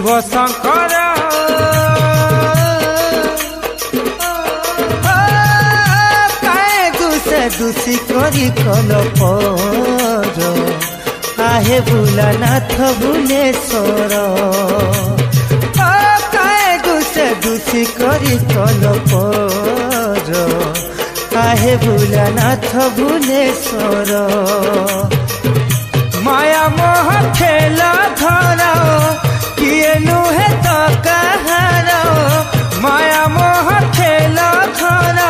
शिव शंकर दूषी करी कल पर आहे भोलानाथ भुवनेश्वर काहे दूषी करी कल पर आहे भोलानाथ भुवनेश्वर माया मोह खेल धर किए नुहे तो कहार माया मोह खेल धर